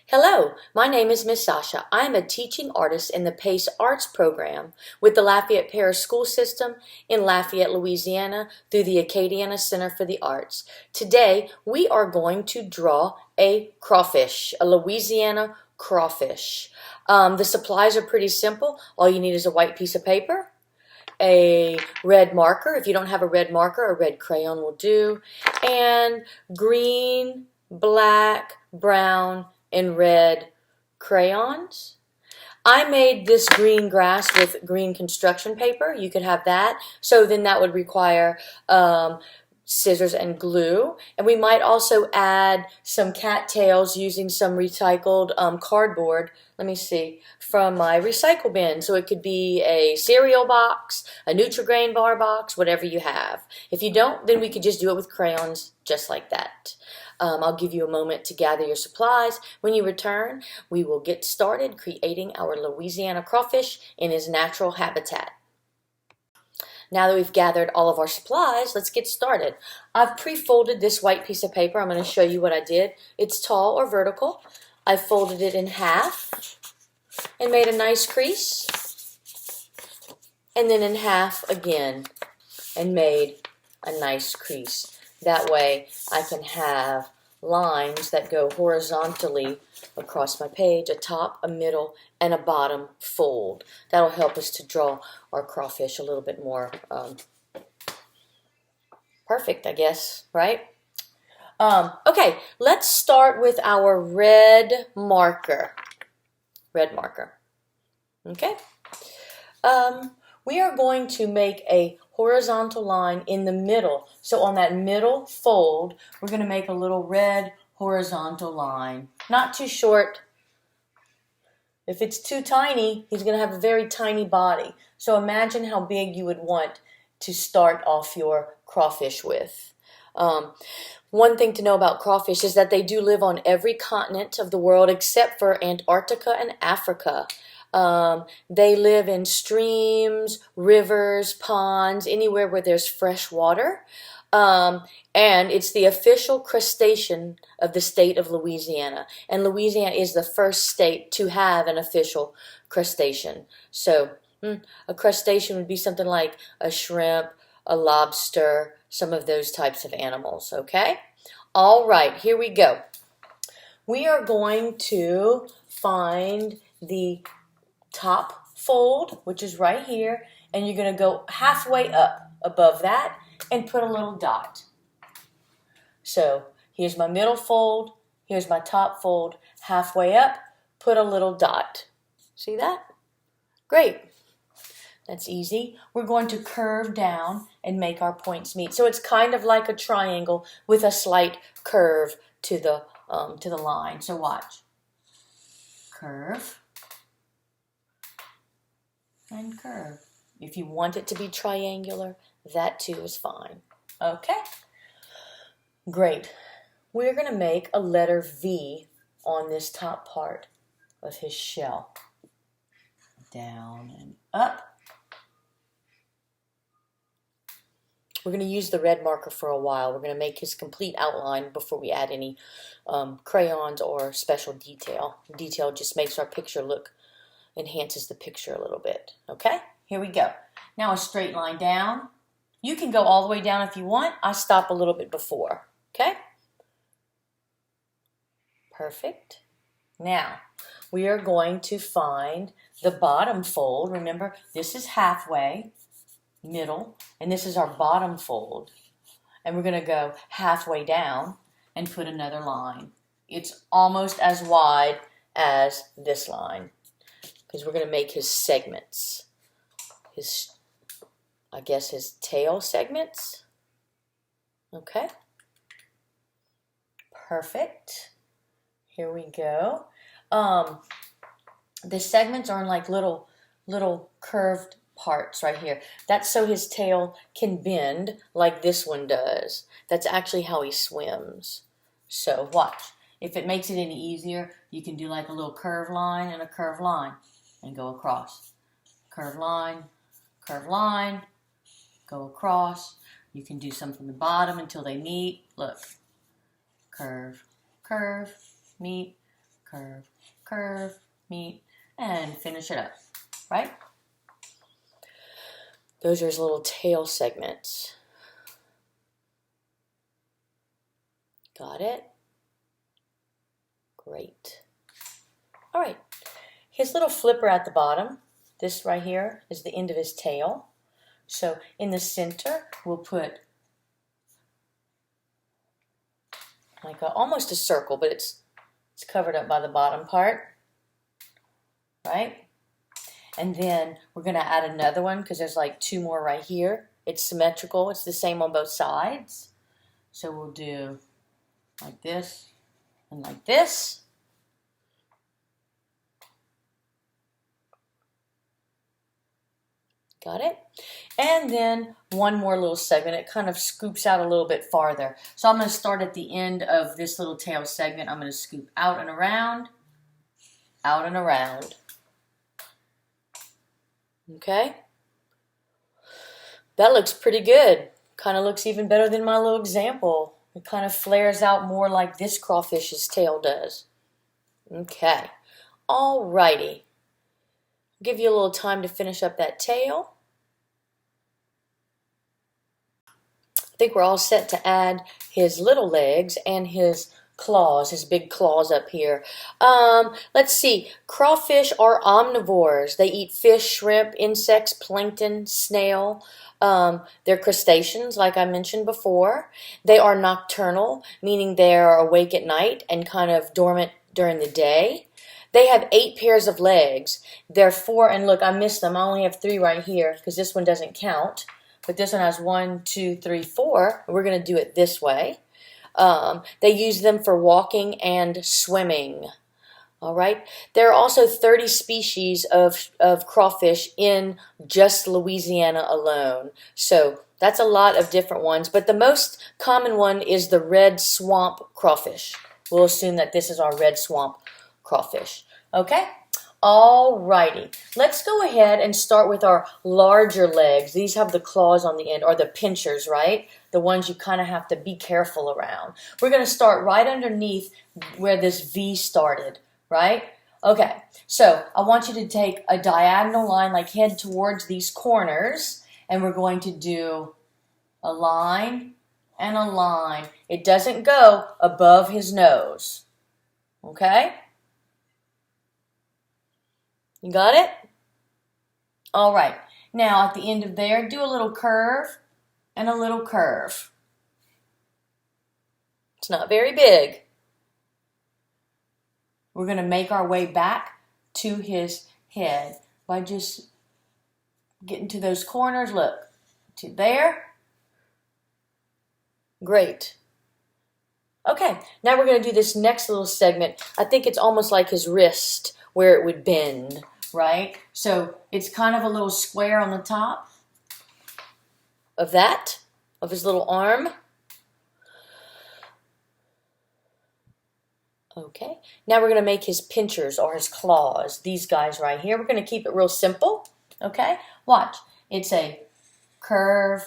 Hello, my name is Miss Sasha. I am a teaching artist in the PACE Arts program with the Lafayette Parish school system in Lafayette, Louisiana through the Acadiana Center for the Arts. Today, we are going to draw a crawfish, a Louisiana crawfish. The supplies are pretty simple. All you need is a white piece of paper, a red marker. If you don't have a red marker, a red crayon will do, and green, black, brown, and red crayons. I made this green grass with green construction paper. You could have that. So then that would require scissors and glue. And we might also add some cattails using some recycled cardboard. Let me see, from my recycle bin. So it could be a cereal box, a Nutri-Grain bar box, whatever you have. If you don't, then we could just do it with crayons just like that. I'll give you a moment to gather your supplies. When you return, we will get started creating our Louisiana crawfish in his natural habitat. Now that we've gathered all of our supplies, let's get started. I've pre-folded this white piece of paper. I'm going to show you what I did. It's tall or vertical. I folded it in half and made a nice crease, and then in half again and made a nice crease. That way I can have lines that go horizontally across my page, a top, a middle, and a bottom fold. That'll help us to draw our crawfish a little bit more perfect, I guess, right? Okay, let's start with our red marker. Red marker. Okay. We are going to make a horizontal line in the middle. So on that middle fold, we're going to make a little red horizontal line. Not too short. If it's too tiny, he's going to have a very tiny body. So imagine how big you would want to start off your crawfish with. One thing to know about crawfish is that they do live on every continent of the world except for Antarctica and Africa. They live in streams, rivers, ponds, anywhere where there's fresh water. And it's the official crustacean of the state of Louisiana. And Louisiana is the first state to have an official crustacean. So a crustacean would be something like a shrimp, a lobster, some of those types of animals, okay? All right, here we go. We are going to find the top fold, which is right here, and you're going to go halfway up above that and put a little dot. So here's my middle fold, here's my top fold, halfway up, put a little dot. See that? Great. That's easy. We're going to curve down and make our points meet. So it's kind of like a triangle with a slight curve to the line. So watch. Curve. And curve. If you want it to be triangular, that too is fine. Okay? Great. We're going to make a letter V on this top part of his shell. Down and up. We're going to use the red marker for a while. We're going to make his complete outline before we add any crayons or special detail. Detail just makes our picture look, enhances the picture a little bit. Okay, here we go. Now a straight line down. You can go all the way down if you want. I stop a little bit before. Okay? Perfect. Now, we are going to find the bottom fold. Remember, this is halfway, middle, and this is our bottom fold. And we're going to go halfway down and put another line. It's almost as wide as this line, because we're going to make his segments, I guess his tail segments. Okay. Perfect. Here we go. The segments are in like little curved parts right here. That's so his tail can bend like this one does. That's actually how he swims. So watch. If it makes it any easier, you can do like a little curved line and a curved line and go across. Curved line, go across. You can do some from the bottom until they meet. Look. Curve, curve, meet, curve, curve, meet, and finish it up, right? Those are his little tail segments. Got it? Great. All right, his little flipper at the bottom, this right here is the end of his tail. So in the center, we'll put like almost a circle, but it's covered up by the bottom part, right? And then we're going to add another one because there's like two more right here. It's symmetrical. It's the same on both sides. So we'll do like this and like this. Got it? And then one more little segment. It kind of scoops out a little bit farther. So I'm going to start at the end of this little tail segment. I'm going to scoop out and around, out and around. Okay? That looks pretty good. Kind of looks even better than my little example. It kind of flares out more like this crawfish's tail does. Okay. Alrighty. Give you a little time to finish up that tail. I think we're all set to add his little legs and his claws, his big claws up here. Let's see. Crawfish are omnivores. They eat fish, shrimp, insects, plankton, snail. They're crustaceans, like I mentioned before. They are nocturnal, meaning they are awake at night and kind of dormant during the day. They have 8 pairs of legs. They're 4, and look, I missed them. I only have 3 right here because this one doesn't count. But this one has 1, 2, 3, 4. We're going to do it this way. They use them for walking and swimming. All right. There are also 30 species of crawfish in just Louisiana alone. So that's a lot of different ones. But the most common one is the red swamp crawfish. We'll assume that this is our red swamp crawfish. Okay? Alrighty. Let's go ahead and start with our larger legs. These have the claws on the end, or the pinchers, right? The ones you kind of have to be careful around. We're going to start right underneath where this V started, right? Okay, so I want you to take a diagonal line, like head towards these corners, and we're going to do a line and a line. It doesn't go above his nose. Okay? You got it? All right. Now, at the end of there, do a little curve and a little curve. It's not very big. We're going to make our way back to his head by just getting to those corners. Look, to there. Great. Okay, now we're going to do this next little segment. I think it's almost like his wrist where it would bend, right? So it's kind of a little square on the top of that, of his little arm. Okay, now we're going to make his pinchers or his claws, these guys right here. We're going to keep it real simple, okay? Watch, it's a curve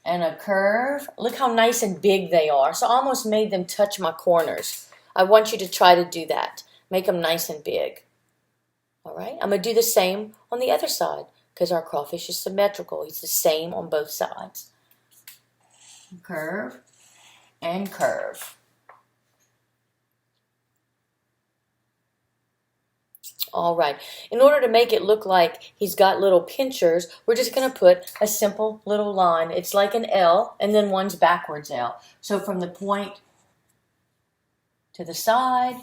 and a curve. Look how nice and big they are. So I almost made them touch my corners. I want you to try to do that. Make them nice and big. All right, I'm going to do the same on the other side because our crawfish is symmetrical. He's the same on both sides. Curve and curve. All right, in order to make it look like he's got little pinchers, we're just going to put a simple little line. It's like an L, and then one's backwards L. So from the point to the side,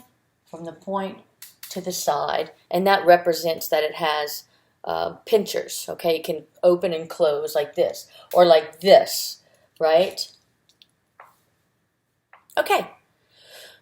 from the point to the side, and that represents that it has pinchers, okay? It can open and close like this, or like this, right? Okay.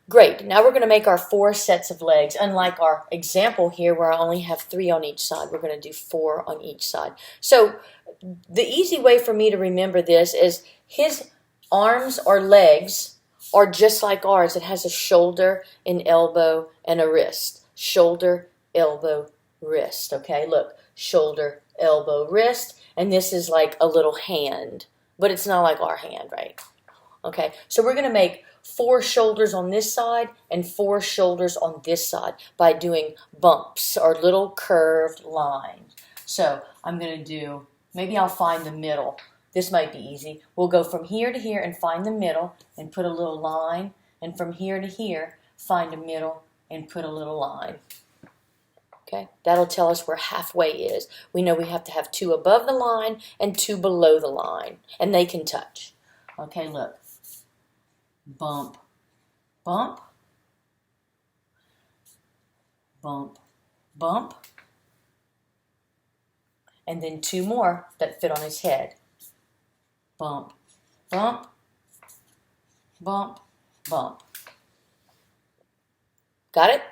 Great, now we're going to make our 4 sets of legs. Unlike our example here where I only have 3 on each side, we're going to do 4 on each side. So the easy way for me to remember this is his arms or legs are just like ours. It has a shoulder, an elbow, and a wrist. Shoulder, elbow, wrist. Okay, look, shoulder, elbow, wrist, and this is like a little hand, but it's not like our hand, right? Okay, so we're going to make 4 shoulders on this side and 4 shoulders on this side by doing bumps or little curved lines. So I'm going to do, maybe I'll find the middle. This might be easy. We'll go from here to here and find the middle and put a little line, and from here to here, find a middle and put a little line. Okay, that'll tell us where halfway is. We know we have to have 2 above the line and 2 below the line, and they can touch. Okay, look. Bump, bump, bump, bump, and then 2 more that fit on his head. Bump, bump, bump, bump. Got it?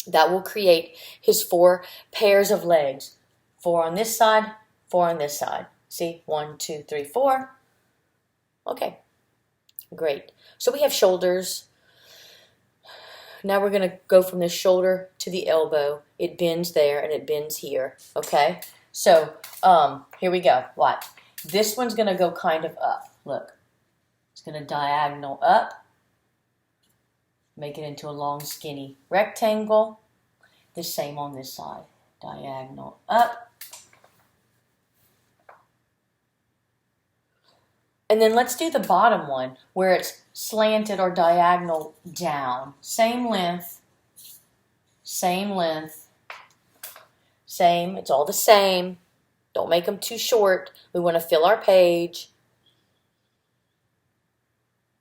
That will create his 4 pairs of legs. 4 on this side, 4 on this side. See, 1, 2, 3, 4. Okay, great. So we have shoulders. Now we're going to go from the shoulder to the elbow. It bends there and it bends here. Okay, so here we go. Watch. This one's going to go kind of up. Look, it's going to diagonal up. Make it into a long, skinny rectangle. The same on this side. Diagonal up. And then let's do the bottom one where it's slanted or diagonal down. Same length. Same length. Same. It's all the same. Don't make them too short. We want to fill our page.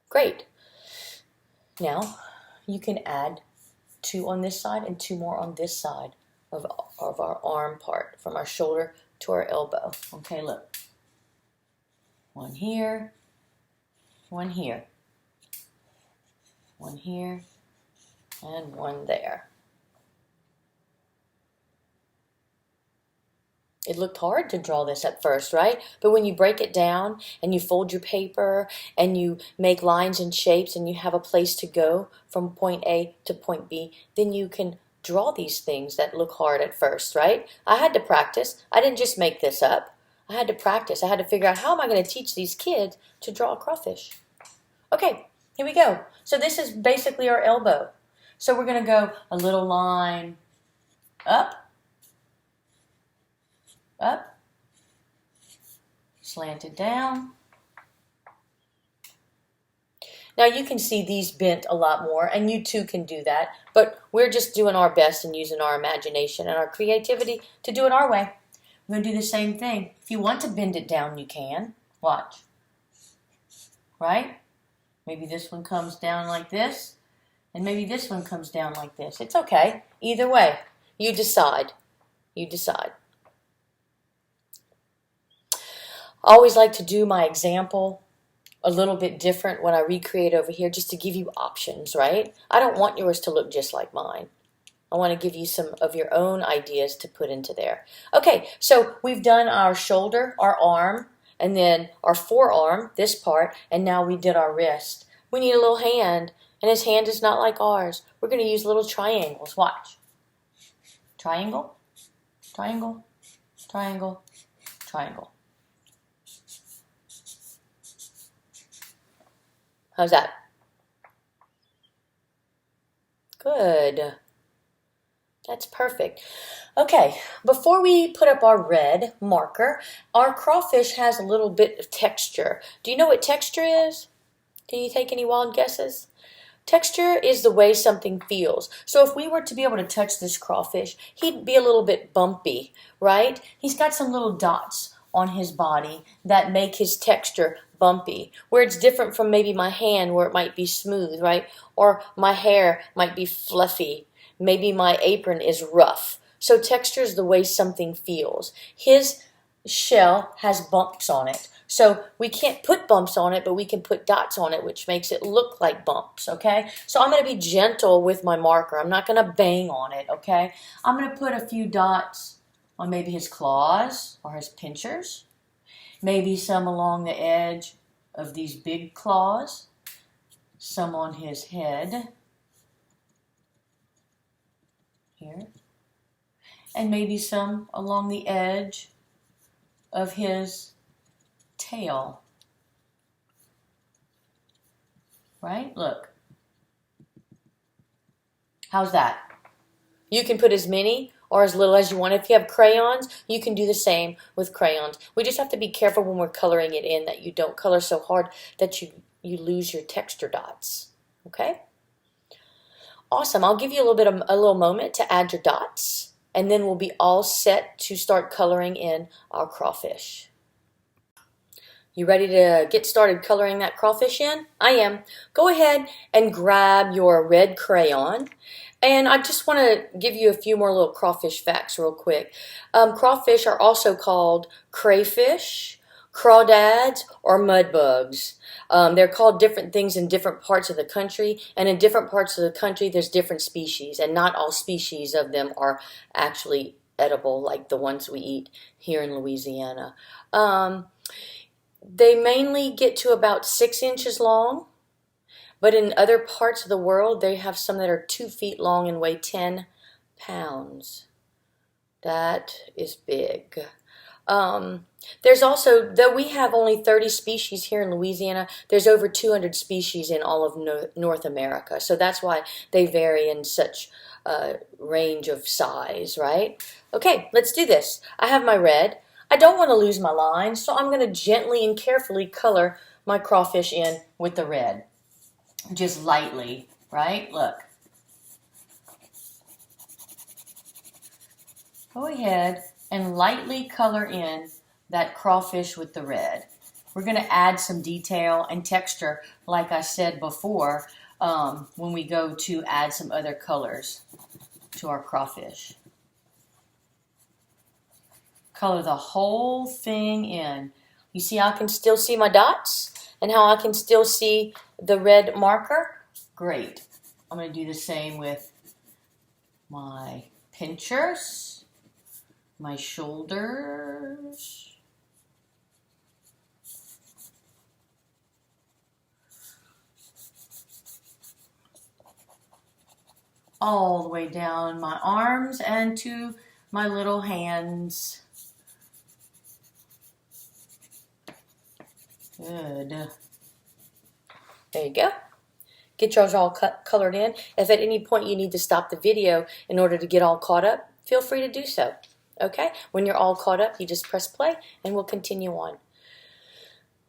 Great. Now, you can add 2 on this side and 2 more on this side of our arm part, from our shoulder to our elbow. Okay, look. 1 here, 1 here, 1 here, and 1 there. It looked hard to draw this at first, right? But when you break it down and you fold your paper and you make lines and shapes and you have a place to go from point A to point B, then you can draw these things that look hard at first, right? I had to practice. I didn't just make this up. I had to practice. I had to figure out, how am I going to teach these kids to draw a crawfish? Okay, here we go. So this is basically our elbow. So we're going to go a little line up, up, slanted down. Now you can see these bent a lot more, and you too can do that, but we're just doing our best and using our imagination and our creativity to do it our way. We're going to do the same thing. If you want to bend it down, you can. Watch. Right? Maybe this one comes down like this, and maybe this one comes down like this. It's okay. Either way, you decide. You decide. I always like to do my example a little bit different when I recreate over here, just to give you options, right? I don't want yours to look just like mine. I want to give you some of your own ideas to put into there. Okay, so we've done our shoulder, our arm, and then our forearm, this part, and now we did our wrist. We need a little hand, and his hand is not like ours. We're going to use little triangles. Watch. Triangle, triangle, triangle, triangle. How's that? Good. That's perfect. Okay, before we put up our red marker, our crawfish has a little bit of texture. Do you know what texture is? Can you take any wild guesses? Texture is the way something feels. So if we were to be able to touch this crawfish, he'd be a little bit bumpy, right? He's got some little dots on his body that make his texture bumpy, where it's different from maybe my hand where it might be smooth, right? Or my hair might be fluffy. Maybe my apron is rough. So texture is the way something feels. His shell has bumps on it. So we can't put bumps on it, but we can put dots on it, which makes it look like bumps, okay? So I'm going to be gentle with my marker. I'm not going to bang on it, okay? I'm going to put a few dots on maybe his claws or his pinchers. Maybe some along the edge of these big claws. Some on his head. Here. And maybe some along the edge of his tail. right? Look. How's that? You can put as many or as little as you want. If you have crayons, you can do the same with crayons. We just have to be careful when we're coloring it in that you don't color so hard that you lose your texture dots. Okay? Awesome. I'll give you a little moment to add your dots, and then we'll be all set to start coloring in our crawfish. You ready to get started coloring that crawfish in? I am. Go ahead and grab your red crayon. And I just want to give you a few more little crawfish facts real quick. Crawfish are also called crayfish, crawdads, or mudbugs. They're called different things in different parts of the country, and in different parts of the country there's different species, and not all species of them are actually edible like the ones we eat here in Louisiana. They mainly get to about 6 inches long, but in other parts of the world they have some that are 2 feet long and weigh 10 pounds. That is big. There's also, though we have only 30 species here in Louisiana, there's over 200 species in all of North America. So that's why they vary in such range of size, right? Okay, let's do this. I have my red. I don't want to lose my lines, so I'm going to gently and carefully color my crawfish in with the red. Just lightly, right? Look. Go ahead and lightly color in that crawfish with the red. We're going to add some detail and texture, like I said before, when we go to add some other colors to our crawfish. Color the whole thing in. You see how I can still see my dots and how I can still see the red marker? Great. I'm going to do the same with my pinchers, my shoulders, all the way down my arms and to my little hands. Good. There you go. Get yours all colored in. If at any point you need to stop the video in order to get all caught up, feel free to do so. Okay? When you're all caught up, you just press play and we'll continue on.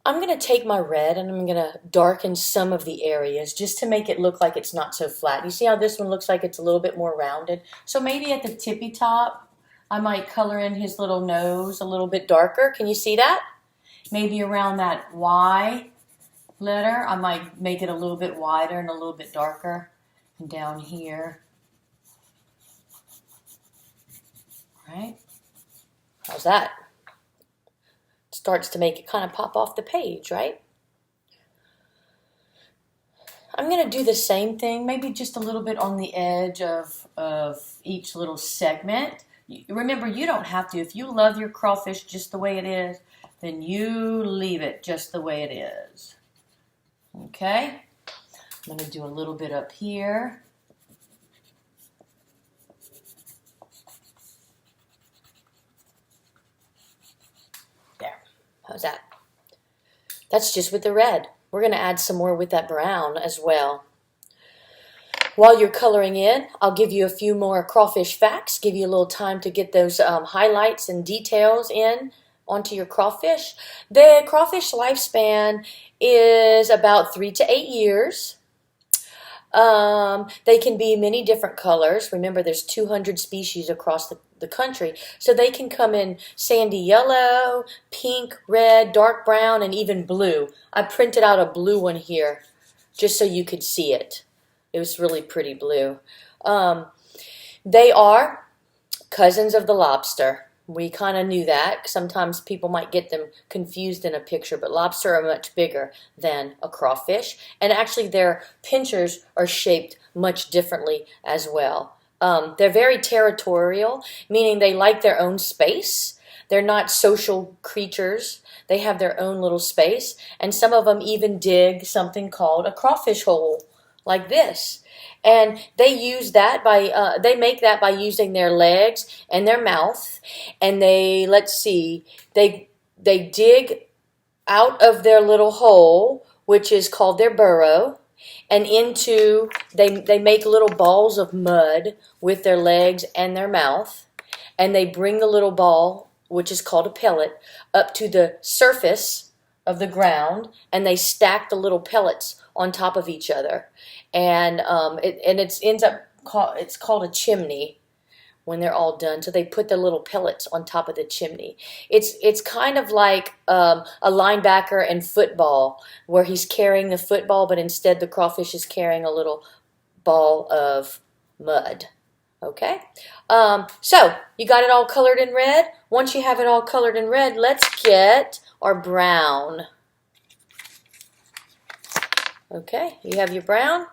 I'm going to take my red and I'm going to darken some of the areas just to make it look like it's not so flat. You see how this one looks like it's a little bit more rounded? So maybe at the tippy top, I might color in his little nose a little bit darker. Can you see that? Maybe around that Y letter, I might make it a little bit wider and a little bit darker. And down here. Right? How's that? Starts to make it kind of pop off the page, right? I'm going to do the same thing, maybe just a little bit on the edge of each little segment. Remember, you don't have to. If you love your crawfish just the way it is, then you leave it just the way it is. Okay? I'm going to do a little bit up here. There. How's that? That's just with the red. We're going to add some more with that brown as well. While you're coloring in, I'll give you a few more crawfish facts, give you a little time to get those highlights and details in onto your crawfish. The crawfish lifespan is about 3 to 8 years. They can be many different colors. Remember, there's 200 species across the country. So they can come in sandy yellow, pink, red, dark brown, and even blue. I printed out a blue one here just so you could see it. It was really pretty blue. They are cousins of the lobster. We kind of knew that. Sometimes people might get them confused in a picture, but lobster are much bigger than a crawfish. And actually their pinchers are shaped much differently as well. They're very territorial, meaning they like their own space. They're not social creatures. They have their own little space. And some of them even dig something called a crawfish hole, like this. And they use that by, they make that by using their legs and their mouth. And they, let's see, they dig out of their little hole, which is called their burrow. and into, they make little balls of mud with their legs and their mouth, and they bring the little ball, which is called a pellet, up to the surface of the ground, and they stack the little pellets on top of each other, and it's called a chimney when they're all done. So they put the little pellets on top of the chimney. It's kind of like a linebacker in football, where he's carrying the football, but instead the crawfish is carrying a little ball of mud. Okay, so you got it all colored in red. Once you have it all colored in red, let's get our brown. Okay, you have your brown.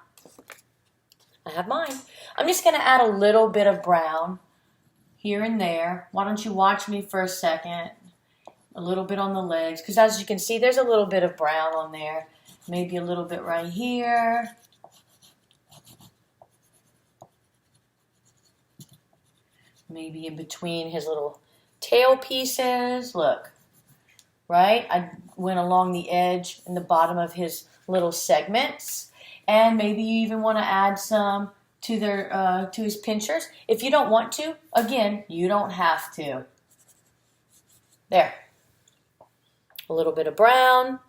I have mine. I'm just going to add a little bit of brown here and there. Why don't you watch me for a second? A little bit on the legs, because as you can see, there's a little bit of brown on there. Maybe a little bit right here. Maybe in between his little tail pieces. Look, right? I went along the edge and the bottom of his little segments. And maybe you even want to add some to to his pinchers. If you don't want to, again, you don't have to. There. A little bit of brown.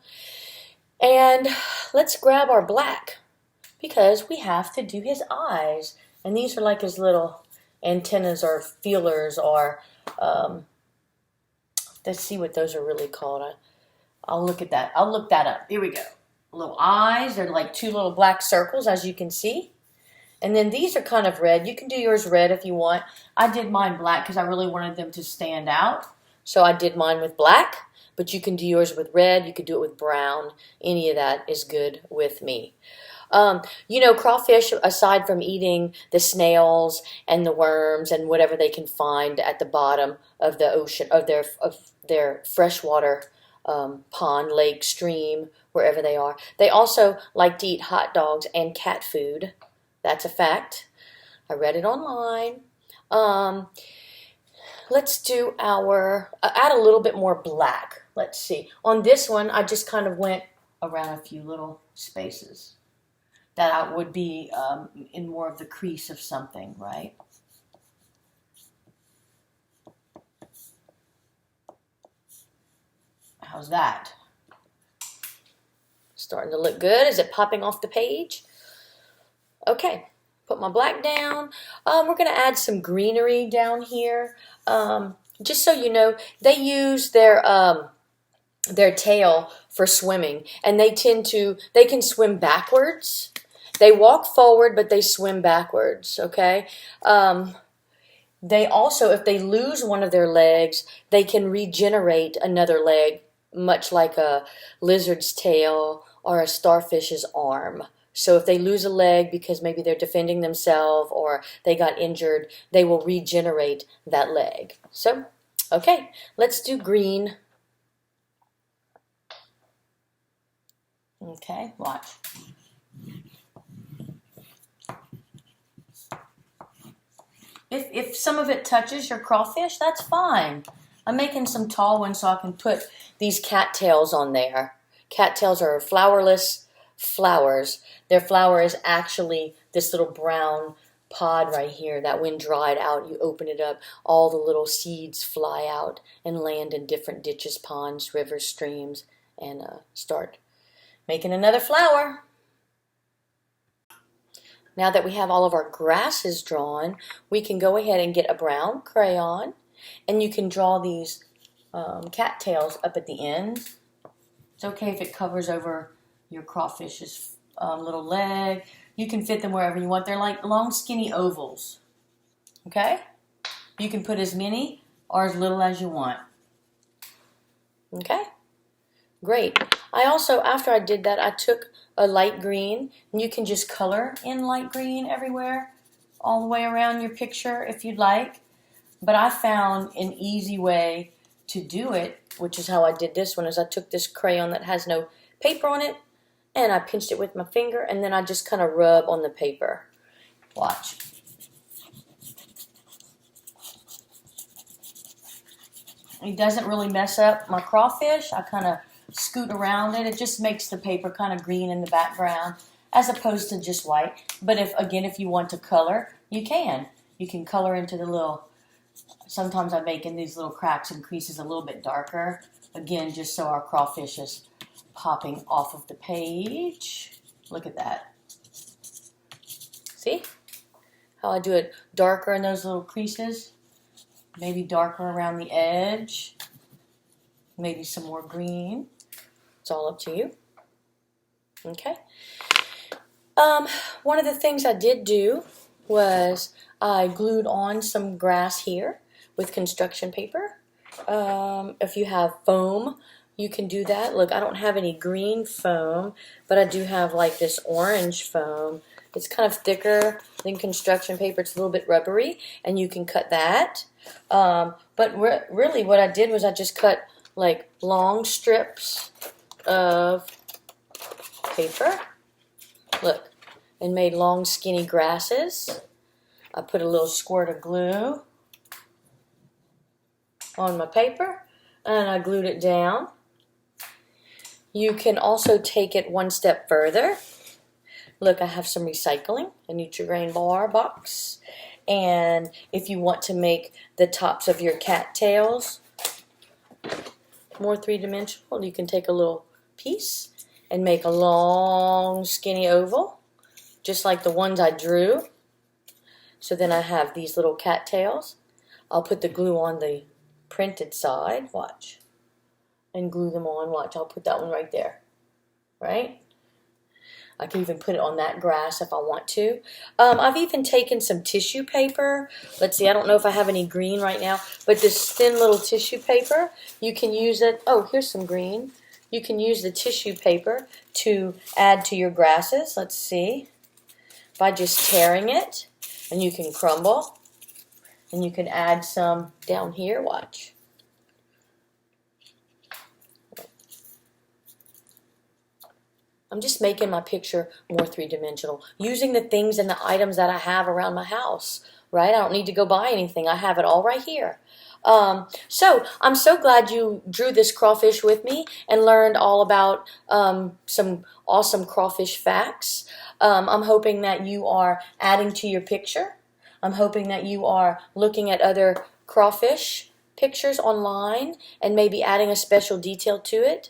And let's grab our black, because we have to do his eyes. And these are like his little antennas or feelers, or let's see what those are really called. I'll look at that. I'll look that up. Here we go. Little eyes. They're like two little black circles, as you can see. And then these are kind of red. You can do yours red if you want. I did mine black because I really wanted them to stand out. So I did mine with black, but you can do yours with red. You could do it with brown. Any of that is good with me. You know, crawfish, aside from eating the snails and the worms and whatever they can find at the bottom of the ocean, of their freshwater pond, lake, stream, wherever they are, they also like to eat hot dogs and cat food. That's a fact. I read it online. Let's do add a little bit more black. Let's see. On this one, I just kind of went around a few little spaces that would be in more of the crease of something, right? How's that? Starting to look good. Is it popping off the page? Okay, put my black down. We're going to add some greenery down here. Just so you know, they use their tail for swimming, and they can swim backwards. They walk forward, but they swim backwards, okay? They also, if they lose one of their legs, they can regenerate another leg, much like a lizard's tail or a starfish's arm. So if they lose a leg because maybe they're defending themselves or they got injured, they will regenerate that leg. So, okay, let's do green. Okay, watch. If some of it touches your crawfish, that's fine. I'm making some tall ones so I can put these cattails on there. Cattails are flowerless flowers. Their flower is actually this little brown pod right here that when dried out, you open it up, all the little seeds fly out and land in different ditches, ponds, rivers, streams, and start making another flower. Now that we have all of our grasses drawn, we can go ahead and get a brown crayon, and you can draw these cattails up at the end. It's okay if it covers over your crawfish's little leg. You can fit them wherever you want. They're like long, skinny ovals. Okay? You can put as many or as little as you want. Okay? Great. I also, after I did that, I took a light green, and you can just color in light green everywhere, all the way around your picture if you'd like. But I found an easy way to do it, which is how I did this one, is I took this crayon that has no paper on it, and I pinched it with my finger, and then I just kind of rub on the paper. Watch. It doesn't really mess up my crawfish. I kind of scoot around it. It just makes the paper kind of green in the background. as opposed to just white. But if you want to color, you can. You can color into the little, sometimes I make in these little cracks and creases a little bit darker. Again, just so our crawfish is popping off of the page. Look at that. See how I do it darker in those little creases? Maybe darker around the edge. Maybe some more green. It's all up to you. Okay. One of the things I did do was I glued on some grass here with construction paper. If you have foam, you can do that. Look, I don't have any green foam, but I do have like this orange foam. It's kind of thicker than construction paper. It's a little bit rubbery, and you can cut that. But really what I did was I just cut like long strips of paper. Look, and made long skinny grasses. I put a little squirt of glue on my paper, and I glued it down. You can also take it one step further. Look, I have some recycling, a Nutri-Grain bar box. And if you want to make the tops of your cattails more three-dimensional, you can take a little piece and make a long skinny oval, just like the ones I drew. So then I have these little cattails. I'll put the glue on the printed side, watch, and glue them on, watch. I'll put that one right there, right? I can even put it on that grass if I want to. I've even taken some tissue paper. Let's see, I don't know if I have any green right now, but this thin little tissue paper, you can use it. Oh, here's some green. You can use the tissue paper to add to your grasses. Let's see. By just tearing it, and you can crumble, and you can add some down here, watch. I'm just making my picture more three-dimensional, using the things and the items that I have around my house, right? I don't need to go buy anything. I have it all right here. So I'm so glad you drew this crawfish with me and learned all about some awesome crawfish facts. I'm hoping that you are adding to your picture. I'm hoping that you are looking at other crawfish pictures online and maybe adding a special detail to it.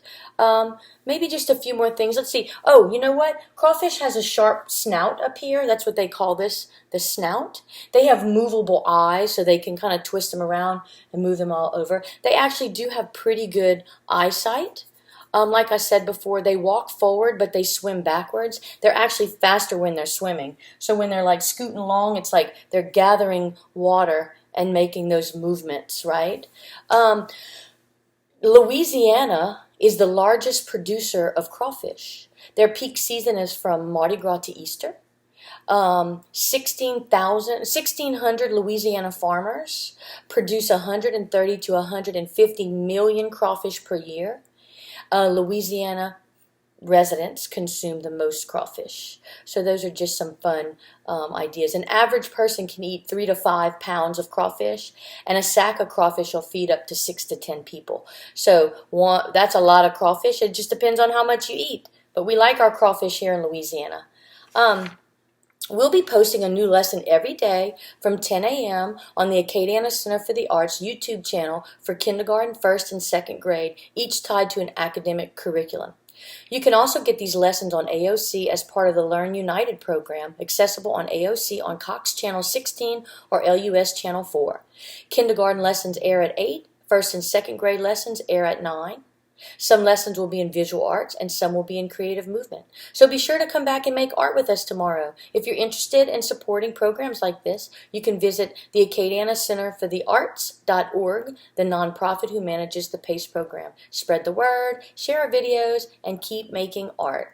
Maybe just a few more things. Let's see. Oh, you know what? Crawfish has a sharp snout up here. That's what they call this, the snout. They have movable eyes, so they can kind of twist them around and move them all over. They actually do have pretty good eyesight. Like I said before, they walk forward, but they swim backwards. They're actually faster when they're swimming. So when they're like scooting along, it's like they're gathering water and making those movements, right? Louisiana is the largest producer of crawfish. Their peak season is from Mardi Gras to Easter. 1,600 Louisiana farmers produce 130 to 150 million crawfish per year. Louisiana residents consume the most crawfish. So those are just some fun ideas. An average person can eat 3 to 5 pounds of crawfish, and a sack of crawfish will feed up to 6 to 10 people. So that's a lot of crawfish. It just depends on how much you eat. But we like our crawfish here in Louisiana. We'll be posting a new lesson every day from 10 a.m. on the Acadiana Center for the Arts YouTube channel for kindergarten, first, and second grade, each tied to an academic curriculum. You can also get these lessons on AOC as part of the Learn United program, accessible on AOC on Cox Channel 16 or LUS Channel 4. Kindergarten lessons air at 8, first and second grade lessons air at 9. Some lessons will be in visual arts and some will be in creative movement. So be sure to come back and make art with us tomorrow. If you're interested in supporting programs like this, you can visit the Acadiana Center for the Arts.org, the nonprofit who manages the PACE program. Spread the word, share our videos, and keep making art.